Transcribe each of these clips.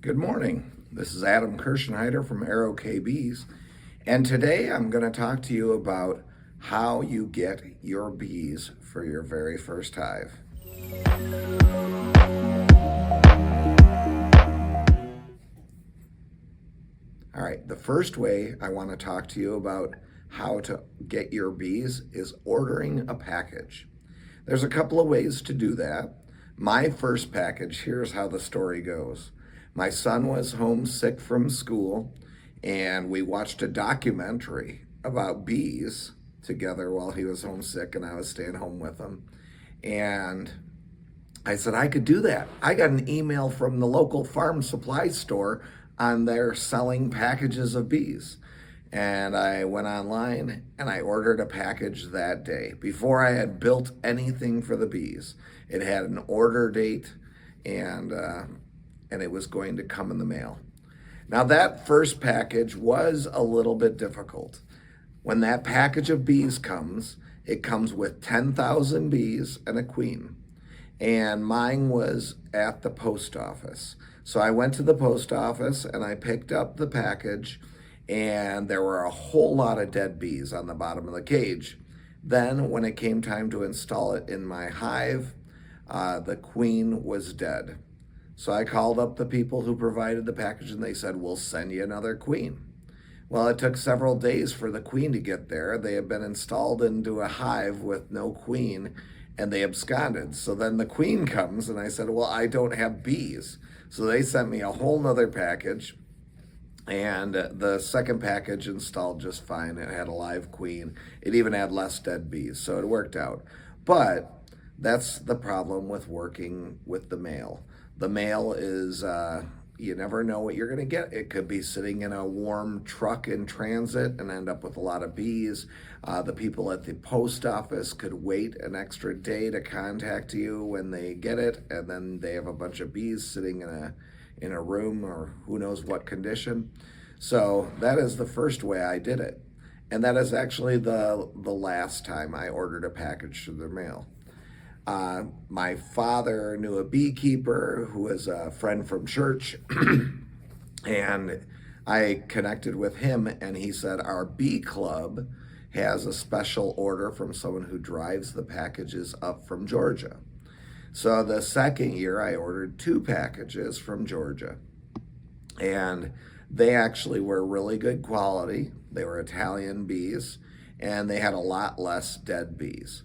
Good morning. This is Adam Kirschneider from Arrow KBs, and today I'm going to talk to you about how you get your bees for your very first hive. All right, the first way I want to talk to you about how to get your bees is ordering a package. There's a couple of ways to do that. My first package, here's how the story goes. My son was homesick from school, and we watched a documentary about bees together while he was homesick, and I was staying home with him. And I said, I could do that. I got an email from the local farm supply store on their selling packages of bees. And I went online and I ordered a package that day before I had built anything for the bees. It had an order date and it was going to come in the mail. Now that first package was a little bit difficult. When that package of bees comes, it comes with 10,000 bees and a queen. And mine was at the post office. So I went to the post office and I picked up the package, and there were a whole lot of dead bees on the bottom of the cage. Then when it came time to install it in my hive, the queen was dead. So I called up the people who provided the package and they said, we'll send you another queen. Well, it took several days for the queen to get there. They had been installed into a hive with no queen, and they absconded. So then the queen comes and I said, well, I don't have bees. So they sent me a whole nother package, and the second package installed just fine. It had a live queen. It even had less dead bees, so it worked out. But that's the problem with working with the mail. The mail is, you never know what you're going to get. It could be sitting in a warm truck in transit and end up with a lot of bees. The people at the post office could wait an extra day to contact you when they get it, and then they have a bunch of bees sitting in a room or who knows what condition. So that is the first way I did it. And that is actually the last time I ordered a package through the mail. My father knew a beekeeper who was a friend from church, and I connected with him, and he said our bee club has a special order from someone who drives the packages up from Georgia. So the second year I ordered 2 packages from Georgia, and they actually were really good quality. They were Italian bees, and they had a lot less dead bees.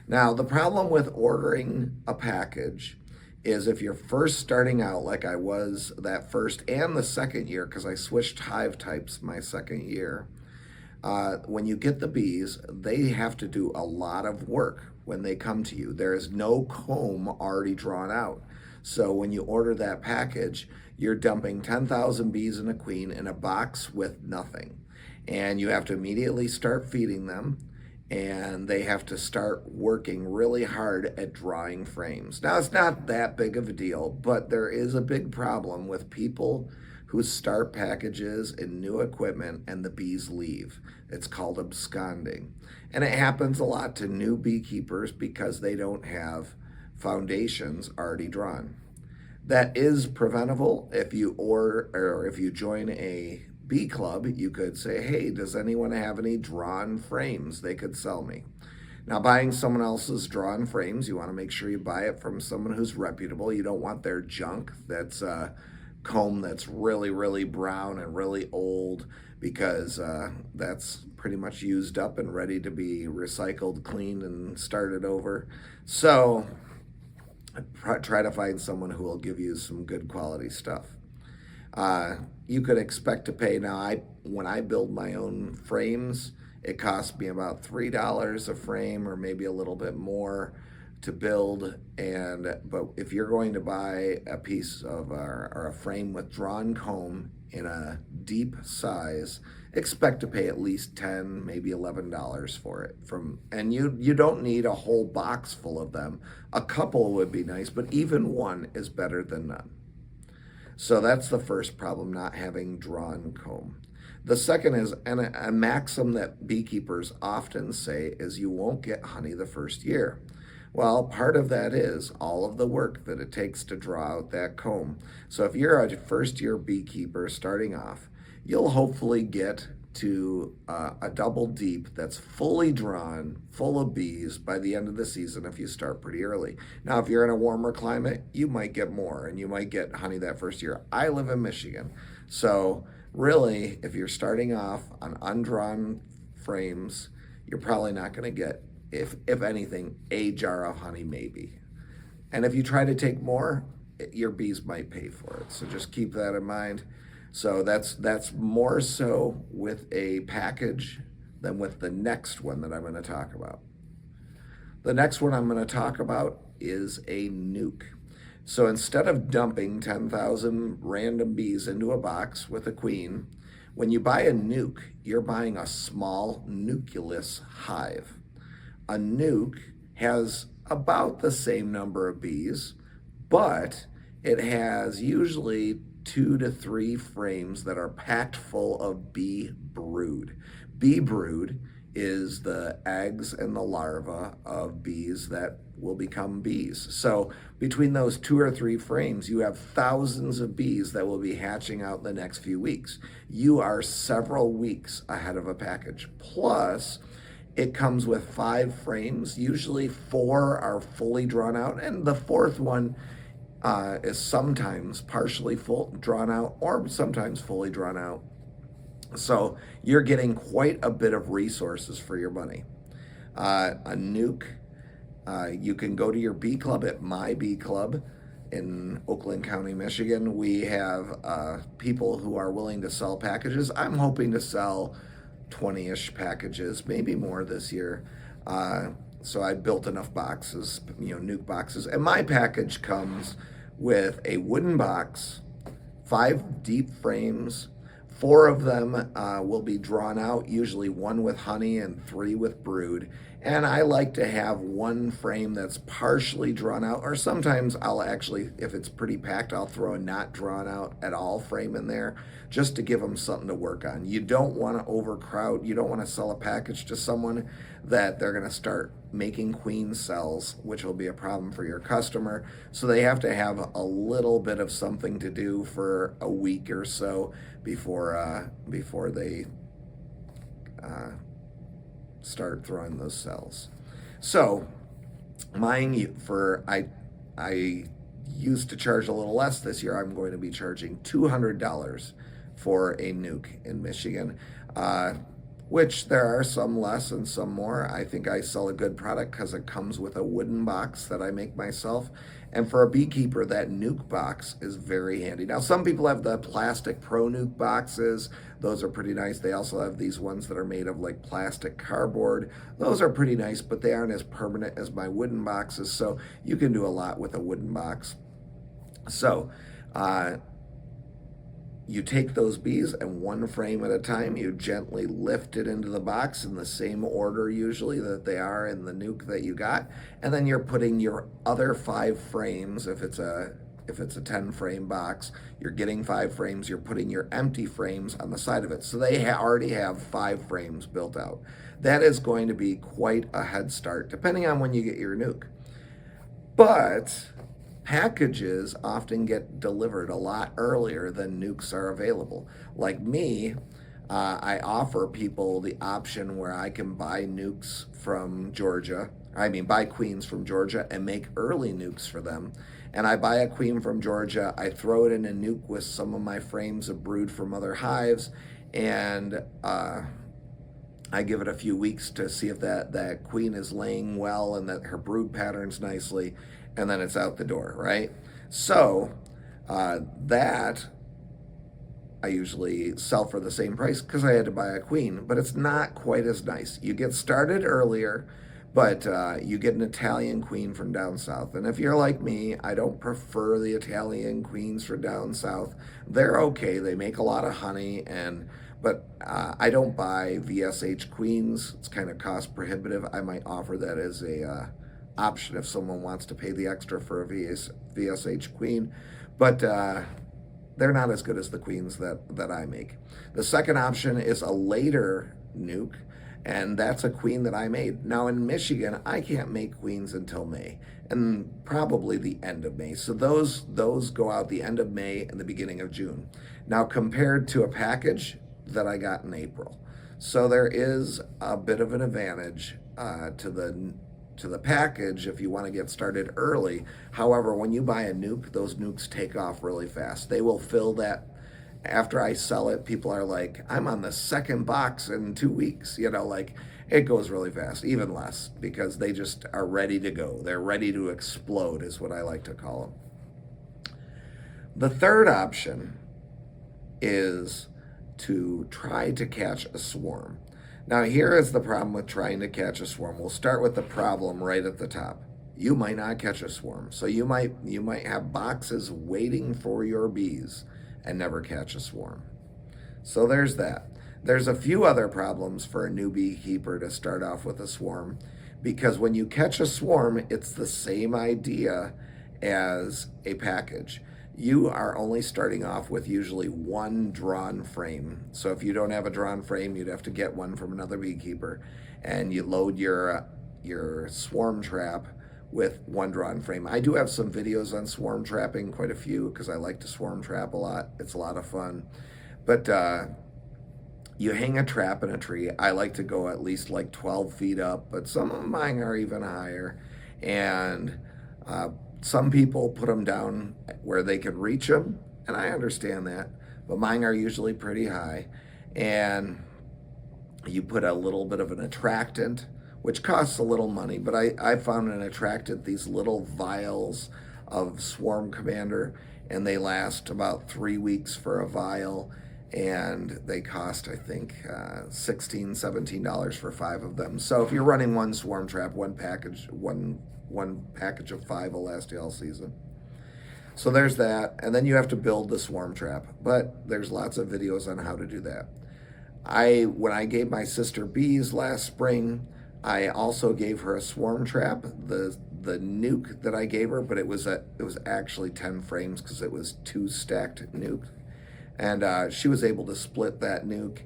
Now, the problem with ordering a package is if you're first starting out, like I was that first and the second year, because I switched hive types my second year, when you get the bees, they have to do a lot of work when they come to you. There is no comb already drawn out. So when you order that package, you're dumping 10,000 bees and a queen in a box with nothing. And you have to immediately start feeding them, and they have to start working really hard at drawing frames. Now, it's not that big of a deal, but there is a big problem with people who start packages in new equipment and the bees leave. It's called absconding. And it happens a lot to new beekeepers because they don't have foundations already drawn. That is preventable. If you order or if you join a bee club, you could say, hey, does anyone have any drawn frames they could sell me? Now, buying someone else's drawn frames, you want to make sure you buy it from someone who's reputable. You don't want their junk that's comb that's really, really brown and really old, because that's pretty much used up and ready to be recycled, cleaned, and started over. So try to find someone who will give you some good quality stuff. You could expect to pay. Now, when I build my own frames, it costs me about $3 a frame, or maybe a little bit more to build. But if you're going to buy a piece of or a frame with drawn comb in a deep size, expect to pay at least $10, maybe $11 for it. And you don't need a whole box full of them. A couple would be nice, but even one is better than none. So that's the first problem, not having drawn comb. The second is, and a maxim that beekeepers often say, is you won't get honey the first year. Well, part of that is all of the work that it takes to draw out that comb. So if you're a first year beekeeper starting off, you'll hopefully get to a double deep that's fully drawn, full of bees by the end of the season if you start pretty early. Now, if you're in a warmer climate, you might get more and you might get honey that first year. I live in Michigan. So really, if you're starting off on undrawn frames, you're probably not going to get, if anything, a jar of honey maybe. And if you try to take more, your bees might pay for it. So just keep that in mind. So that's more so with a package than with the next one that I'm going to talk about. The next one I'm going to talk about is a nuke. So instead of dumping 10,000 random bees into a box with a queen, when you buy a nuke, you're buying a small nucleus hive. A nuke has about the same number of bees, but it has usually 2 to 3 frames that are packed full of bee brood. Bee brood is the eggs and the larvae of bees that will become bees. So between those 2 or 3 frames, you have thousands of bees that will be hatching out in the next few weeks. You are several weeks ahead of a package. Plus, it comes with 5 frames. Usually 4 are fully drawn out, and the 4th one is sometimes partially drawn out or sometimes fully drawn out. So you're getting quite a bit of resources for your money. A nuke, you can go to your bee club at my bee club in Oakland County, Michigan. We have people who are willing to sell packages. I'm hoping to sell 20-ish packages, maybe more this year. So I built enough boxes, nuke boxes. And my package comes with a wooden box, 5 deep frames. 4 of them will be drawn out, usually 1 with honey and 3 with brood. And I like to have 1 frame that's partially drawn out, or sometimes I'll actually, if it's pretty packed, I'll throw a not drawn out at all frame in there just to give them something to work on. You don't want to overcrowd. You don't want to sell a package to someone that they're going to start making queen cells, which will be a problem for your customer. So they have to have a little bit of something to do for a week or so before they start throwing those cells. So I used to charge a little less. This year I'm going to be charging $200 for a nuke in Michigan, which there are some less and some more. I think I sell a good product because it comes with a wooden box that I make myself. And for a beekeeper, that nuke box is very handy. Now, some people have the plastic Pro Nuke boxes. Those are pretty nice. They also have these ones that are made of like plastic cardboard. Those are pretty nice, but they aren't as permanent as my wooden boxes. So you can do a lot with a wooden box. So, you take those bees and 1 frame at a time, you gently lift it into the box in the same order usually that they are in the nuke that you got. And then you're putting your other 5 frames, if it's a 10 frame box, you're getting 5 frames, you're putting your empty frames on the side of it. So they already have 5 frames built out. That is going to be quite a head start, depending on when you get your nuke. But packages often get delivered a lot earlier than nukes are available. Like me, I offer people the option where I can buy nukes from Georgia. Buy queens from Georgia and make early nukes for them. And I buy a queen from Georgia, I throw it in a nuke with some of my frames of brood from other hives, and I give it a few weeks to see if that queen is laying well and that her brood patterns nicely, and then it's out the door, right? So that I usually sell for the same price because I had to buy a queen, but it's not quite as nice. You get started earlier, but you get an Italian queen from down south. And if you're like me, I don't prefer the Italian queens from down south. They're okay. They make a lot of honey, but I don't buy VSH queens. It's kind of cost prohibitive. I might offer that as a option if someone wants to pay the extra for a VSH queen, but they're not as good as the queens that I make. The second option is a later nuke, And that's a queen that I made. Now in Michigan, I can't make queens until May, and probably the end of May. So those go out the end of May and the beginning of June. Now compared to a package that I got in April. So there is a bit of an advantage to the package if you want to get started early. However, when you buy a nuke, those nukes take off really fast. They will fill that. After I sell it, people are like, I'm on the second box in 2 weeks. Like it goes really fast, even less, because they just are ready to go. They're ready to explode, is what I like to call them. The third option is to try to catch a swarm. Now, here is the problem with trying to catch a swarm. We'll start with the problem right at the top. You might not catch a swarm. So you might have boxes waiting for your bees and never catch a swarm. So there's that. There's a few other problems for a new beekeeper to start off with a swarm, because when you catch a swarm, it's the same idea as a package. You are only starting off with usually one drawn frame. So if you don't have a drawn frame, you'd have to get one from another beekeeper, and you load your swarm trap with one drawn frame. I do have some videos on swarm trapping, quite a few, because I like to swarm trap a lot. It's a lot of fun. But you hang a trap in a tree. I like to go at least like 12 feet up, but some of mine are even higher. And some people put them down where they can reach them, and I understand that, but mine are usually pretty high. And you put a little bit of an attractant, which costs a little money, but I found an attractant, these little vials of Swarm Commander, and they last about 3 weeks for a vial, and they cost, I think, $16, $17 for 5 of them. So if you're running one swarm trap, one package of 5 will last you all season. So there's that, and then you have to build the swarm trap, but there's lots of videos on how to do that. When I gave my sister bees last spring, I also gave her a swarm trap, the nuke that I gave her, but it was actually 10 frames because it was 2 stacked nukes, and she was able to split that nuke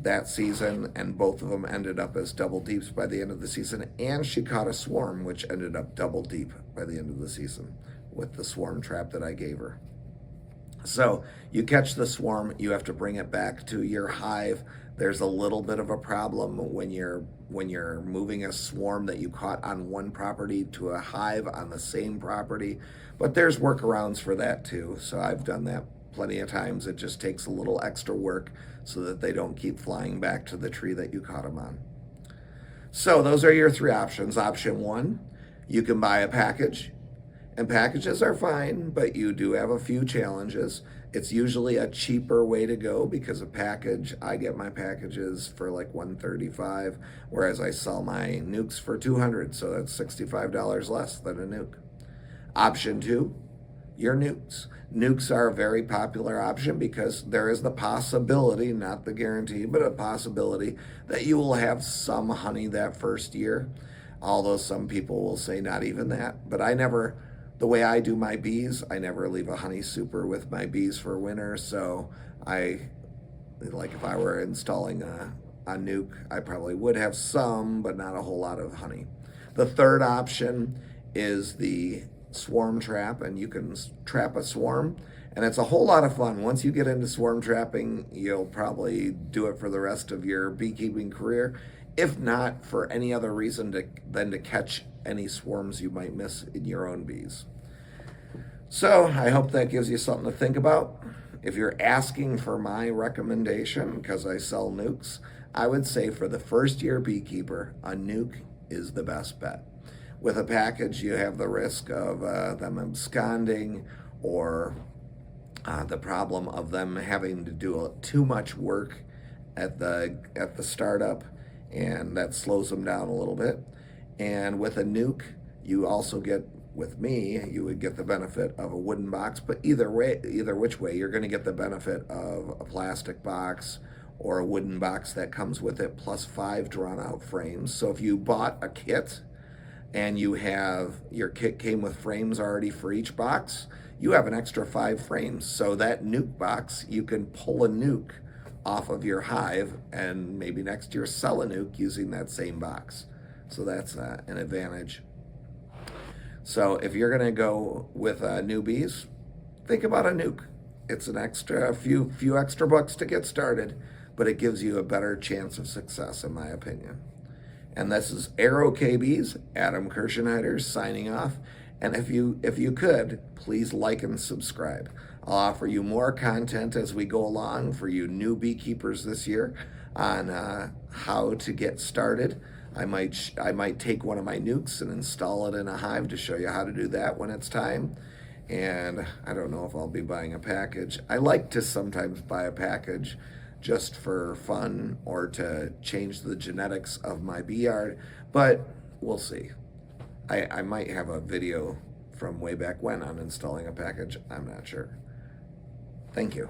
that season, and both of them ended up as double deeps by the end of the season, and she caught a swarm which ended up double deep by the end of the season with the swarm trap that I gave her. So you catch the swarm, you have to bring it back to your hive. There's a little bit of a problem when you're moving a swarm that you caught on one property to a hive on the same property, but there's workarounds for that too. So I've done that plenty of times. It just takes a little extra work so that they don't keep flying back to the tree that you caught them on. So those are your 3 options. Option 1, you can buy a package, and packages are fine, but you do have a few challenges. It's usually a cheaper way to go because a package, I get my packages for like $135, whereas I sell my nukes for $200, so that's $65 less than a nuke. Option 2, your nukes. Nukes are a very popular option because there is the possibility, not the guarantee, but a possibility that you will have some honey that first year, although some people will say not even that. But the way I do my bees, I never leave a honey super with my bees for winter, so if I were installing a nuke, I probably would have some, but not a whole lot of honey. The third option is the swarm trap, and you can trap a swarm, and it's a whole lot of fun. Once you get into swarm trapping, you'll probably do it for the rest of your beekeeping career, if not for any other reason than to catch any swarms you might miss in your own bees. So I hope that gives you something to think about. If you're asking for my recommendation, because I sell nukes, I would say for the first year beekeeper, a nuke is the best bet. With a package, you have the risk of them absconding, or the problem of them having to do too much work at the startup, and that slows them down a little bit. And with a nuke, you also get, with me, you would get the benefit of a wooden box, but either which way, you're going to get the benefit of a plastic box or a wooden box that comes with it, plus 5 drawn out frames. So if you bought a kit and your kit came with frames already for each box, you have an extra 5 frames. So that nuke box, you can pull a nuke off of your hive and maybe next year sell a nuke using that same box. So that's an advantage. So if you're going to go with newbies, think about a nuke. It's an extra few extra bucks to get started, but it gives you a better chance of success, in my opinion. And this is Aero KB's Adam Kirschenheiter signing off. And if you could, please like and subscribe. I'll offer you more content as we go along for you new beekeepers this year on how to get started. I might take one of my nukes and install it in a hive to show you how to do that when it's time. And I don't know if I'll be buying a package. I like to sometimes buy a package just for fun or to change the genetics of my bee yard, but we'll see. I might have a video from way back when on installing a package. I'm not sure. Thank you.